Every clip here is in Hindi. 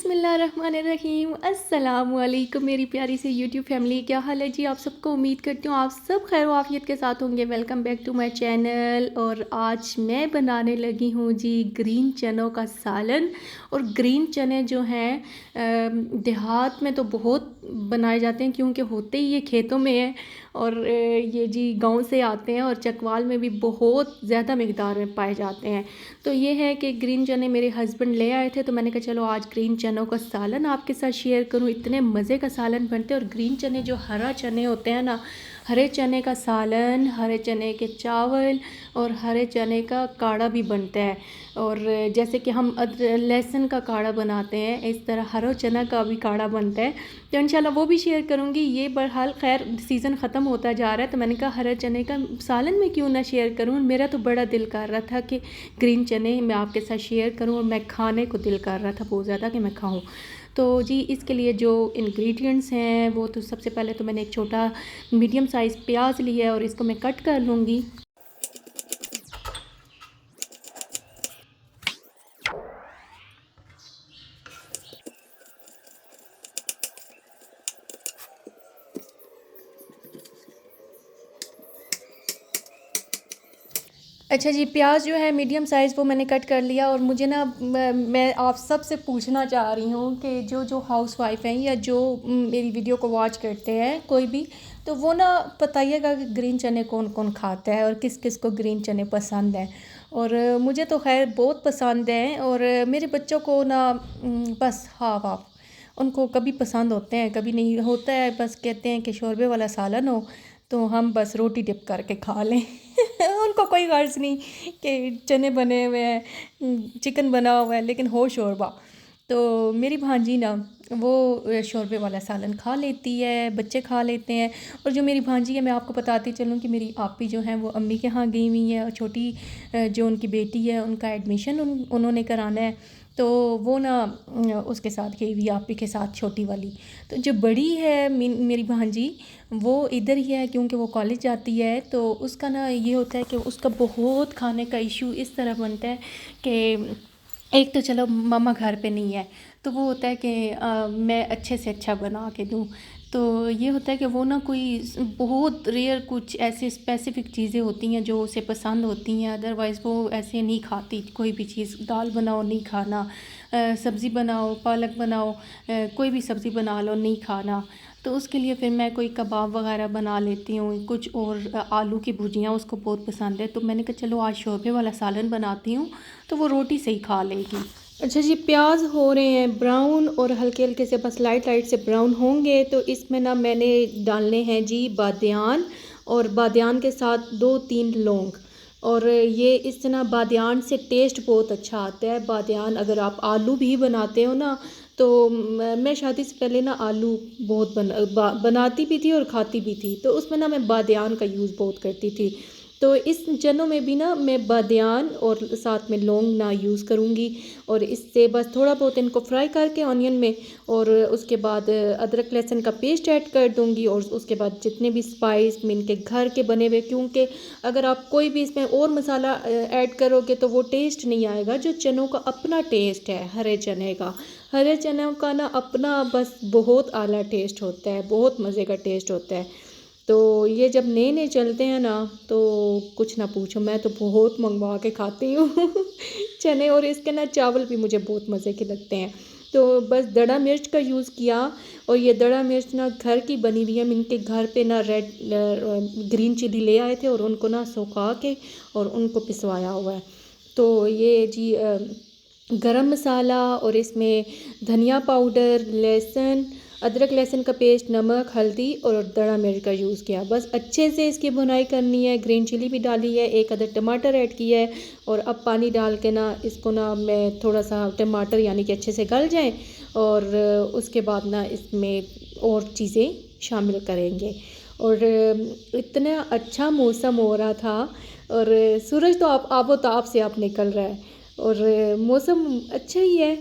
बिस्मिल्लाहिर्रहमानिर्रहीम अस्सलाम वालेकुम मेरी प्यारी सी यूट्यूब फैमिली। क्या हाल है जी आप सबको। उम्मीद करती हूँ आप सब खैर वाफियत के साथ होंगे। Welcome back to my channel. और आज मैं बनाने लगी हूँ जी ग्रीन चनों का सालन। और ग्रीन चने जो हैं देहात में तो बहुत बनाए जाते हैं क्योंकि होते ही ये खेतों में है। और ये जी गांव से आते हैं और चकवाल में भी बहुत ज़्यादा मिकदार में पाए जाते हैं। तो ये है कि ग्रीन चने मेरे हस्बैंड ले आए थे तो मैंने कहा चलो आज ग्रीन चनों का सालन आपके साथ शेयर करूं। इतने मज़े का सालन बनते हैं। और ग्रीन चने जो हरा चने होते हैं ना, हरे चने का सालन, हरे चने के चावल और हरे चने का काढ़ा भी बनता है। और जैसे कि हम लहसुन का काढ़ा बनाते हैं इस तरह हरा चना का भी काढ़ा बनता है। तो इंशाल्लाह वो भी शेयर करूँगी। ये बहरहाल खैर सीज़न ख़त्म होता जा रहा है तो मैंने कहा हरे चने का सालन में क्यों ना शेयर करूँ। मेरा तो बड़ा दिल कर रहा था कि ग्रीन चने मैं आपके साथ शेयर करूँ और मैं खाने को दिल कर रहा था बहुत ज़्यादा कि मैं खाऊँ। तो जी इसके लिए जो इंग्रेडिएंट्स हैं वो तो सबसे पहले तो मैंने एक छोटा मीडियम साइज़ प्याज लिया है और इसको मैं कट कर लूँगी। अच्छा जी, प्याज जो है मीडियम साइज़ वो मैंने कट कर लिया। और मुझे ना मैं आप सब से पूछना चाह रही हूँ कि जो जो हाउसवाइफ हैं या जो मेरी वीडियो को वॉच करते हैं कोई भी, तो वो ना बताइएगा कि ग्रीन चने कौन कौन खाता है और किस किस को ग्रीन चने पसंद हैं। और मुझे तो खैर बहुत पसंद हैं। और मेरे बच्चों को ना बस हाफ हाफ उनको कभी पसंद होते हैं कभी नहीं होता है। बस कहते हैं कि शोरबे वाला सालन हो तो हम बस रोटी डिप करके खा लें। उनको कोई गर्ज नहीं कि चने बने हुए हैं, चिकन बना हुआ है, लेकिन हो शोरबा। तो मेरी भांजी ना वो शोरबे वाला सालन खा लेती है, बच्चे खा लेते हैं। और जो मेरी भांजी है मैं आपको बताती चलूँ कि मेरी आपी जो हैं वो अम्मी के यहाँ गई हुई है और छोटी जो उनकी बेटी है उनका एडमिशन उन्होंने कराना है तो वो ना उसके साथ गई हुई आपी के साथ छोटी वाली। तो जो बड़ी है मेरी भांजी वो इधर ही है क्योंकि वो कॉलेज जाती है। तो उसका ना ये होता है कि उसका बहुत खाने का इशू इस तरह बनता है कि एक तो चलो मम्मा घर पे नहीं है तो वो होता है कि मैं अच्छे से अच्छा बना के दूँ। तो ये होता है कि वो ना कोई बहुत रेयर कुछ ऐसे स्पेसिफ़िक चीज़ें होती हैं जो उसे पसंद होती हैं, अदरवाइज़ वो ऐसे नहीं खाती कोई भी चीज़। दाल बनाओ नहीं खाना, सब्ज़ी बनाओ, पालक बनाओ, कोई भी सब्ज़ी बना लो नहीं खाना। तो उसके लिए फिर मैं कोई कबाब वगैरह बना लेती हूँ कुछ। और आलू की भुजियाँ उसको बहुत पसंद है तो मैंने कहा चलो आज शोरबे वाला सालन बनाती हूँ तो वो रोटी से ही खा लेगी। अच्छा जी, प्याज हो रहे हैं ब्राउन और हल्के हल्के से बस लाइट लाइट से ब्राउन होंगे तो इसमें ना मैंने डालने हैं जी बादियान। और बादियान के साथ 2-3 लौंग। और ये इस तरह बादियान से टेस्ट बहुत अच्छा आता है। बादियान अगर आप आलू भी बनाते हो ना तो मैं शादी से पहले ना आलू बहुत बनाती भी थी और खाती भी थी तो उसमें ना मैं बादियान का यूज़ बहुत करती थी। तो इस चनों में भी ना मैं बादियान और साथ में लौंग ना यूज़ करूँगी। और इससे बस थोड़ा बहुत इनको फ्राई करके ऑनियन में और उसके बाद अदरक लहसुन का पेस्ट ऐड कर दूँगी। और उसके बाद जितने भी स्पाइस में इनके घर के बने हुए, क्योंकि अगर आप कोई भी इसमें और मसाला ऐड करोगे तो वो टेस्ट नहीं आएगा जो चनों का अपना टेस्ट है। हरे चने का, हरे चनों का ना अपना बस बहुत आला टेस्ट होता है, बहुत मज़े का टेस्ट होता है। तो ये जब नए नए चलते हैं ना तो कुछ ना पूछो, मैं तो बहुत मंगवा के खाती हूँ चने। और इसके ना चावल भी मुझे बहुत मज़े के लगते हैं। तो बस दड़ा मिर्च का यूज़ किया। और ये दड़ा मिर्च ना घर की बनी हुई है। इनके घर पे ना रेड ग्रीन चिली ले आए थे और उनको ना सुखा के और उनको पिसवाया हुआ है। तो ये जी गरम मसाला और इसमें धनिया पाउडर, लहसुन, अदरक लहसुन का पेस्ट, नमक, हल्दी और दड़ा मिर्च का यूज़ किया। बस अच्छे से इसकी भुनाई करनी है। ग्रीन चिली भी डाली है, एक अदर टमाटर ऐड किया है। और अब पानी डाल के ना इसको ना मैं थोड़ा सा टमाटर यानी कि अच्छे से गल जाए और उसके बाद ना इसमें और चीज़ें शामिल करेंगे। और इतना अच्छा मौसम हो रहा था और सूरज तो आप आबो ताब से आप निकल रहा है। और मौसम अच्छा ही है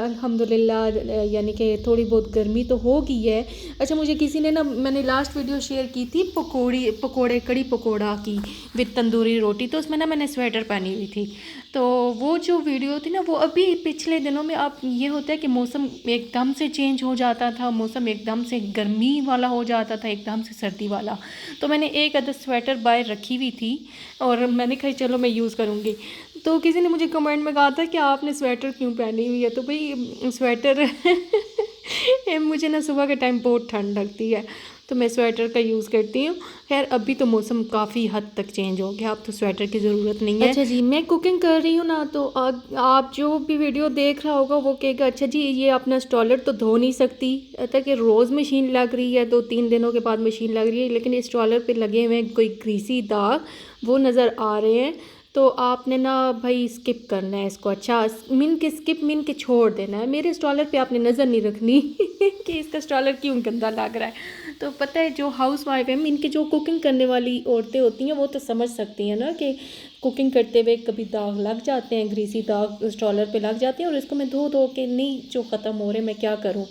अल्हम्दुलिल्लाह, यानी कि थोड़ी बहुत गर्मी तो हो गई है। अच्छा, मुझे किसी ने ना, मैंने लास्ट वीडियो शेयर की थी पकोड़े कड़ी पकोड़ा की विद तंदूरी रोटी, तो उसमें ना मैंने स्वेटर पहनी हुई थी। तो वो जो वीडियो थी ना, वो अभी पिछले दिनों में, अब ये होता है कि मौसम एकदम से चेंज हो जाता था, मौसम एकदम से गर्मी वाला हो जाता था, एकदम से सर्दी वाला। तो मैंने एक अदर स्वेटर बाहर रखी हुई थी और मैंने कहा चलो मैं यूज़ करूँगी। तो किसी ने मुझे कमेंट में कहा था कि आपने स्वेटर क्यों पहनी हुई है, तो भाई स्वेटर मुझे ना सुबह के टाइम बहुत ठंड लगती है, तो मैं स्वेटर का यूज़ करती हूँ। खैर अभी तो मौसम काफ़ी हद तक चेंज हो गया, अब तो स्वेटर की ज़रूरत नहीं है। अच्छा जी, मैं कुकिंग कर रही हूँ ना, तो आप जो भी वीडियो देख रहा होगा वो कहेगा अच्छा जी ये अपना स्टॉलर तो धो नहीं सकती, तक कि रोज़ मशीन लग रही है, 2-3 दिनों के बाद मशीन लग रही है, लेकिन इस स्टॉलर पे लगे हुए कोई ग्रीसी दाग वो नज़र आ रहे हैं। तो आपने ना भाई स्किप करना है इसको, अच्छा मिन के स्किप मिन के छोड़ देना है। मेरे स्टॉलर पे आपने नज़र नहीं रखनी कि इसका स्टॉलर क्यों गंदा लग रहा है। तो पता है जो हाउस वाइफ है, इनके जो कुकिंग करने वाली औरतें होती हैं वो तो समझ सकती हैं ना कि कुकिंग करते हुए कभी दाग लग जाते हैं, ग्रीसी दाग स्टॉलर पे लग जाते हैं, और इसको मैं धो धो के नहीं जो ख़त्म हो रहे, मैं क्या करूँ।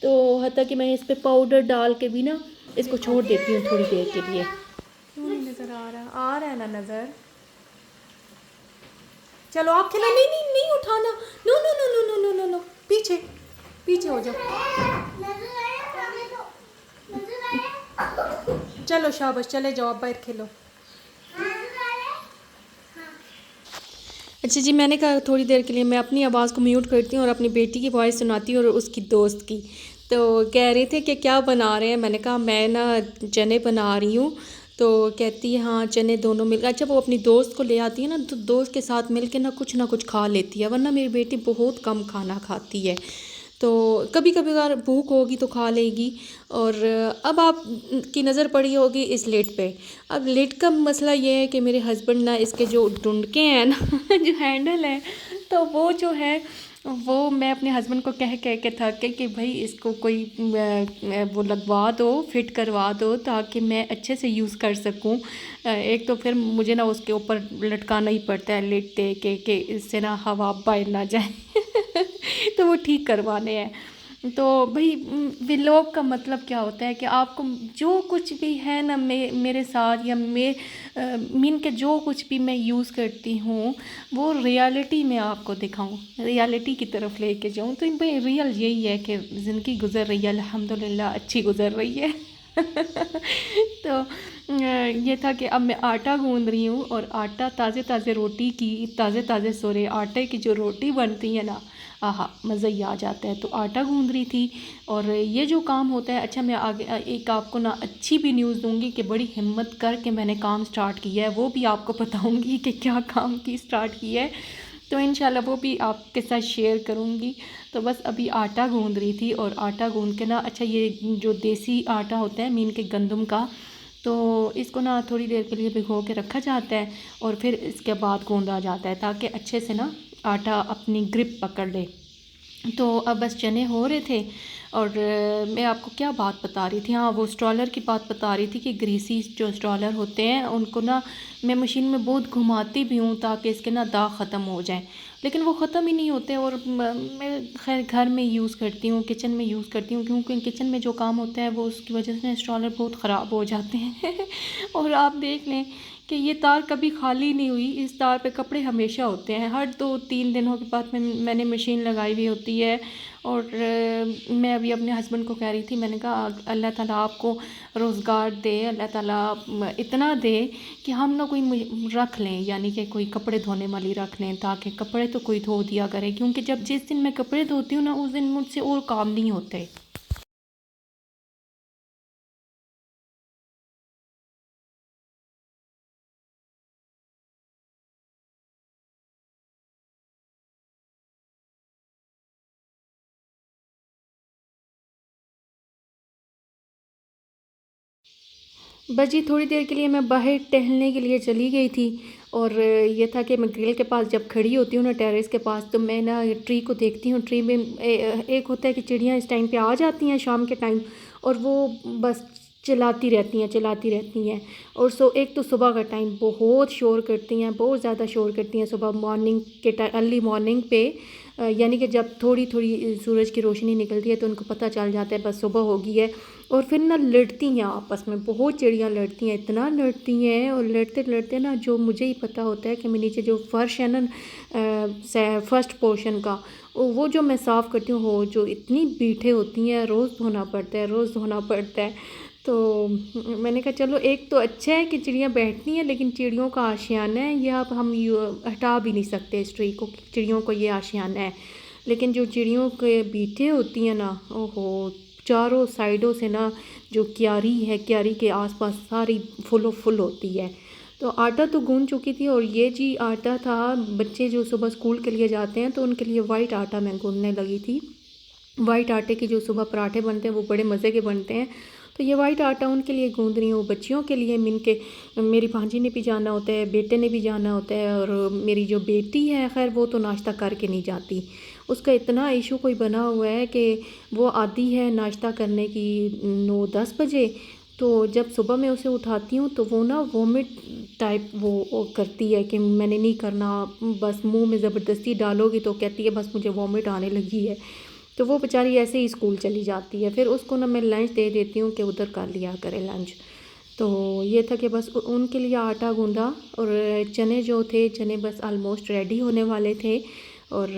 तो हत्ता कि मैं इस पर पाउडर डाल के भी ना इसको छोड़ देती हूँ थोड़ी देर के लिए। क्यों नहीं नज़र आ रहा है ना नज़र। चलो आप खिला, नहीं नहीं नहीं उठाना, no no no no no no no no, पीछे पीछे हो जाओ। चलो शाबाश, चले जाओ आप बाहर खेलो। अच्छा जी, मैंने कहा थोड़ी देर के लिए मैं अपनी आवाज़ को म्यूट करती हूँ और अपनी बेटी की वॉइस सुनाती हूँ और उसकी दोस्त की। तो कह रहे थे कि क्या बना रहे हैं, मैंने कहा मैं ना चने बना रही हूँ। तो कहती है हाँ चने दोनों मिल, अच्छा वो अपनी दोस्त को ले आती है ना, तो दोस्त के साथ मिल के ना कुछ खा लेती है, वरना मेरी बेटी बहुत कम खाना खाती है। तो कभी कभी अगर भूख होगी तो खा लेगी। और अब आप की नज़र पड़ी होगी इस लेट पे। अब लेट का मसला ये है कि मेरे हस्बैंड ना इसके जो डुंडके हैं ना जो हैंडल है, तो वो जो है वो मैं अपने हस्बैंड को कह कह के थक गई कि भाई इसको कोई वो लगवा दो, फिट करवा दो, ताकि मैं अच्छे से यूज़ कर सकूं। एक तो फिर मुझे ना उसके ऊपर लटकाना ही पड़ता है लेटते कि इससे ना हवा बाहर ना जाए तो वो ठीक करवाने हैं। तो भाई व्लॉग का मतलब क्या होता है कि आपको जो कुछ भी है ना मेरे साथ, या मीन के जो कुछ भी मैं यूज़ करती हूँ वो रियलिटी में आपको दिखाऊं, रियलिटी की तरफ लेके जाऊं। तो भाई रियल यही है कि ज़िंदगी गुज़र रही है, अल्हम्दुलिल्लाह अच्छी गुज़र रही है तो ये था कि अब मैं आटा गूंद रही हूँ, और आटा ताज़े ताज़े रोटी की, ताज़े ताज़े सोरे आटे की जो रोटी बनती है ना, आहा मज़ा ही आ जाता है। तो आटा गूंद रही थी और ये जो काम होता है। अच्छा, मैं आगे एक आपको ना अच्छी भी न्यूज़ दूंगी कि बड़ी हिम्मत करके मैंने काम स्टार्ट किया है, वो भी आपको बताऊंगी कि क्या काम की स्टार्ट किया है, तो इंशाल्लाह वो भी आपके साथ शेयर करूंगी। तो बस अभी आटा गूंद रही थी, और आटा गूंद के ना, अच्छा ये जो देसी आटा होता है मीन के गंदम का, तो इसको ना थोड़ी देर के लिए भिगो के रखा जाता है और फिर इसके बाद गूंदा जाता है, ताकि अच्छे से ना आटा अपनी ग्रिप पकड़ ले। तो अब बस चने हो रहे थे, और मैं आपको क्या बात बता रही थी, हाँ वो स्ट्रॉलर की बात बता रही थी कि ग्रीसी जो स्ट्रॉलर होते हैं उनको ना मैं मशीन में बहुत घुमाती भी हूँ ताकि इसके ना दाग ख़त्म हो जाएं, लेकिन वो ख़त्म ही नहीं होते। और मैं खैर घर में यूज़ करती हूँ, किचन में यूज़ करती हूँ, क्योंकि किचन में जो काम होता है वो उसकी वजह से स्ट्रॉलर बहुत ख़राब हो जाते हैं और आप देख लें कि ये तार कभी खाली नहीं हुई, इस तार पे कपड़े हमेशा होते हैं, हर 2-3 दिनों के बाद मैंने मशीन लगाई हुई होती है। और मैं अभी अपने हस्बैंड को कह रही थी, मैंने कहा अल्लाह ताला आपको रोज़गार दे, अल्लाह ताला इतना दे कि हम ना कोई रख लें, यानी कि कोई कपड़े धोने वाली रख लें, ताकि कपड़े तो कोई धो दिया करे, क्योंकि जब जिस दिन मैं कपड़े धोती हूँ ना उस दिन मुझसे और काम नहीं होते। बस जी थोड़ी देर के लिए मैं बाहर टहलने के लिए चली गई थी, और ये था कि मैं ग्रिल के पास जब खड़ी होती हूँ ना टेरेस के पास, तो मैं ना ट्री को देखती हूँ। ट्री में एक होता है कि चिड़ियाँ इस टाइम पे आ जाती हैं शाम के टाइम, और वो बस चलाती रहती हैं। और एक तो सुबह का टाइम बहुत शोर करती हैं, बहुत ज़्यादा शोर करती हैं सुबह मॉर्निंग के अर्ली मॉर्निंग पे, यानी कि जब थोड़ी थोड़ी सूरज की रोशनी निकलती है तो उनको पता चल जाता है बस सुबह हो गई है। और फिर ना लड़ती हैं आपस में, बहुत चिड़ियाँ लड़ती हैं, इतना लड़ती हैं। और लड़ते लड़ते ना जो मुझे ही पता होता है कि मैं नीचे जो फर्श है ना फर्स्ट पोर्शन का, वो जो मैं साफ़ करती हूँ, वो जो इतनी बीठे होती हैं, रोज़ धोना पड़ता है। तो मैंने कहा चलो एक तो अच्छा है कि चिड़ियाँ बैठती हैं, लेकिन चिड़ियों का आशियाना है ये, अब हम हटा भी नहीं सकते इस ट्री को, चिड़ियों को ये आशियाना है। लेकिन जो चिड़ियों के बीठे होती हैं ना, ओहो, चारों साइडों से ना जो क्यारी है, क्यारी के आसपास सारी फुल होती है। तो आटा तो गूंद चुकी थी, और ये जी आटा था, बच्चे जो सुबह स्कूल के लिए जाते हैं तो उनके लिए वाइट आटा मैं गूंदने लगी थी। वाइट आटे के जो सुबह पराठे बनते हैं वो बड़े मज़े के बनते हैं। तो ये वाइट आटा उनके लिए गूंद रही हूँ, बच्चियों के लिए। मेरी भांजी ने भी जाना होता है, बेटे ने भी जाना होता है, और मेरी जो बेटी है खैर वो तो नाश्ता करके नहीं जाती। उसका इतना इशू कोई बना हुआ है कि वो आती है नाश्ता करने की 9-10 बजे। तो जब सुबह मैं उसे उठाती हूँ तो वो ना वोमिट टाइप वो करती है कि मैंने नहीं करना, बस मुंह में ज़बरदस्ती डालोगी तो कहती है बस मुझे वोमिट आने लगी है। तो वो बेचारी ऐसे ही स्कूल चली जाती है। फिर उसको ना मैं लंच दे देती हूँ कि उधर कर लिया करे लंच। तो ये था कि बस उनके लिए आटा गूंदा, और चने जो थे, चने बस ऑलमोस्ट रेडी होने वाले थे। और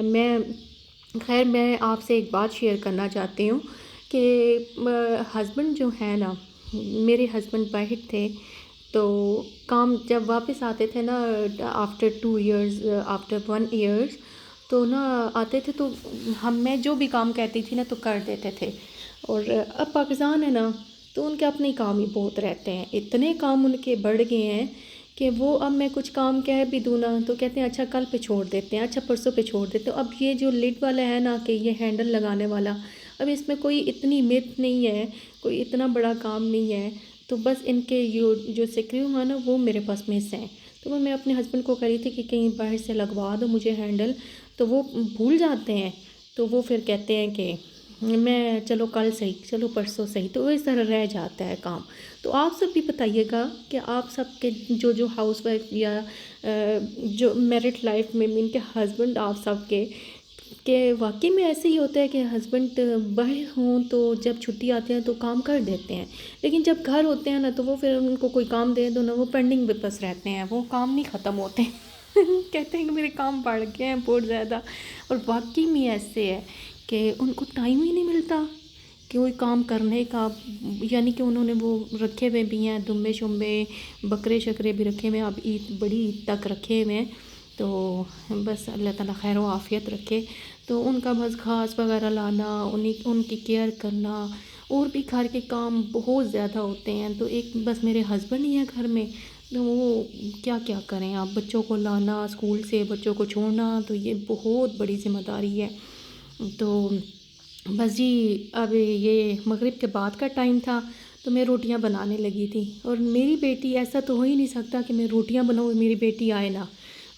मैं आपसे एक बात शेयर करना चाहती हूँ कि हस्बैंड जो है ना, मेरे हस्बैंड बाहर थे, तो काम जब वापस आते थे ना आफ्टर 2 इयर्स, आफ्टर 1 ईयर्स, तो ना आते थे तो मैं जो भी काम कहती थी ना तो कर देते थे। और अब पाकिस्तान है ना, तो उनके अपने काम ही बहुत रहते हैं, इतने काम उनके बढ़ गए हैं कि वो, अब मैं कुछ काम कह भी दूँ ना तो कहते हैं अच्छा कल पे छोड़ देते हैं, अच्छा परसों पे छोड़ देते हैं। अब ये जो लिड वाला है ना, कि ये हैंडल लगाने वाला, अब इसमें कोई इतनी मेहनत नहीं है, कोई इतना बड़ा काम नहीं है। तो बस इनके जो स्क्रू है ना वो मेरे पास मिस हैं। तो मैं अपने हस्बैंड को कह रही थी कि कहीं बाहर से लगवा दो मुझे हैंडल, तो वो भूल जाते हैं। तो वो फिर कहते हैं कि मैं चलो कल सही, चलो परसों सही, तो इस तरह रह जाता है काम। तो आप सब भी बताइएगा कि आप सब के जो हाउसवाइफ या जो मैरिड लाइफ में इनके हस्बैंड, आप सब के वाकई में ऐसे ही होता है कि हस्बैंड बाहर हों तो जब छुट्टी आते हैं तो काम कर देते हैं, लेकिन जब घर होते हैं ना तो वो फिर उनको कोई काम दे दो ना, वो पेंडिंग में बस रहते हैं, वो काम नहीं ख़त्म होते। कहते हैं कि मेरे काम बढ़ गए हैं बहुत ज़्यादा। और वाकई में ऐसे है कि उनको टाइम ही नहीं मिलता कि कोई काम करने का। यानी कि उन्होंने वो रखे हुए भी हैं, दुम्बे शुम्बे, बकरे शकरे भी रखे हुए हैं, अब ईद, बड़ी ईद तक रखे हुए हैं। तो बस अल्लाह ताला खैर व आफ़ियत रखे। तो उनका बस घास वगैरह लाना, उनकी केयर करना, और भी घर के काम बहुत ज़्यादा होते हैं। तो एक बस मेरे हस्बैंड ही हैं घर में, तो वो क्या क्या करें। आप बच्चों को लाना स्कूल से, बच्चों को छोड़ना, तो ये बहुत बड़ी ज़िम्मेदारी है। तो बस जी, अब ये मगरिब के बाद का टाइम था, तो मैं रोटियां बनाने लगी थी। और मेरी बेटी, ऐसा तो हो ही नहीं सकता कि मैं रोटियां बनाऊँ मेरी बेटी आए ना,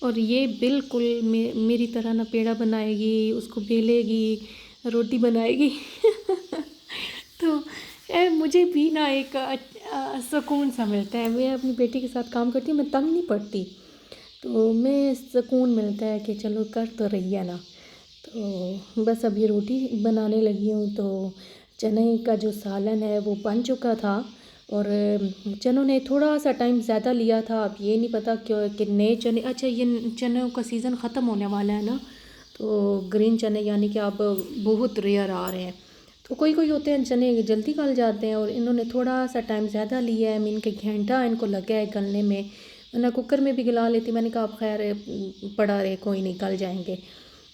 और ये बिल्कुल मेरी तरह ना पेड़ा बनाएगी, उसको बेलेगी, रोटी बनाएगी। तो मुझे भी ना एक सुकून सा मिलता है। मैं अपनी बेटी के साथ काम करती हूँ, मैं तंग नहीं पड़ती, तो मैं सुकून मिलता है कि चलो कर तो रही है ना। तो बस अब ये रोटी बनाने लगी हूँ। तो चने का जो सालन है वो बन चुका था, और चनों ने थोड़ा सा टाइम ज़्यादा लिया था। अब ये नहीं पता क्यों कि नए चने, अच्छा ये चनों का सीज़न ख़त्म होने वाला है ना, तो ग्रीन चने यानी कि अब बहुत रेयर आ रहे हैं। तो कोई कोई होते हैं चने जल्दी गल जाते हैं, और इन्होंने थोड़ा सा टाइम ज़्यादा लिया है। मीन के घंटा इनको लगा है गलने में, वरना कुकर में भी गला लेती। मैंने कहा अब खैर पड़ा रहे, कोई नहीं, गल जाएंगे।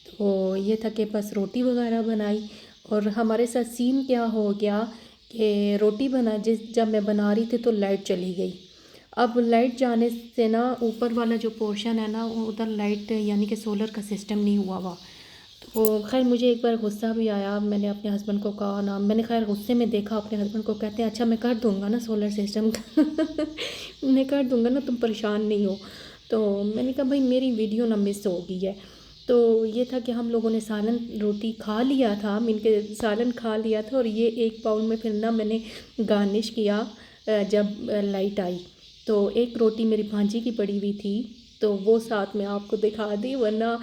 तो ये था कि बस रोटी वगैरह बनाई। और हमारे साथ सीन क्या हो गया कि रोटी जब मैं बना रही थी तो लाइट चली गई। अब लाइट जाने से ना ऊपर वाला जो पोर्शन है ना, उधर लाइट यानी कि सोलर का सिस्टम नहीं हुआ। तो खैर मुझे एक बार गुस्सा भी आया। मैंने अपने हस्बैंड को कहा ना, मैंने खैर गुस्से में देखा अपने हस्बैंड को, कहते हैं अच्छा मैं कर दूंगा ना सोलर सिस्टम का। मैं कर दूंगा ना, तुम परेशान नहीं हो। तो मैंने कहा भाई मेरी वीडियो ना मिस हो गई है। तो ये था कि हम लोगों ने सालन रोटी खा लिया था, मीन के सालन खा लिया था, और ये एक बाउल में फिर ना मैंने गार्निश किया जब लाइट आई। तो एक रोटी मेरी भांजी की पड़ी हुई थी, तो वो साथ में आपको दिखा दी, वरना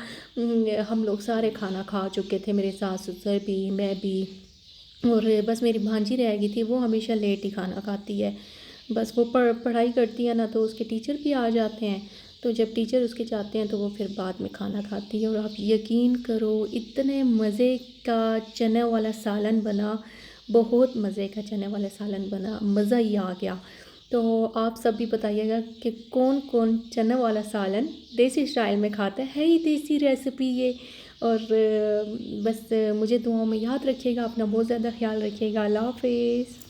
हम लोग सारे खाना खा चुके थे, मेरे सास ससुर भी, मैं भी, और बस मेरी भांजी रह गई थी। वो हमेशा लेट ही खाना खाती है, बस वो पढ़ाई करती है ना, तो उसके टीचर भी आ जाते हैं, तो जब टीचर उसके जाते हैं तो वो फिर बाद में खाना खाती है। और आप यकीन करो, इतने मज़े का चने वाला सालन बना, बहुत मज़े का चने वाला सालन बना, मज़ा ही आ गया। तो आप सब भी बताइएगा कि कौन कौन चने वाला सालन देसी स्टाइल में खाता है ही देसी रेसिपी ये। और बस मुझे दुआओं में याद रखिएगा, अपना बहुत ज़्यादा ख्याल रखिएगा। अल्लाह हाफ़िज़।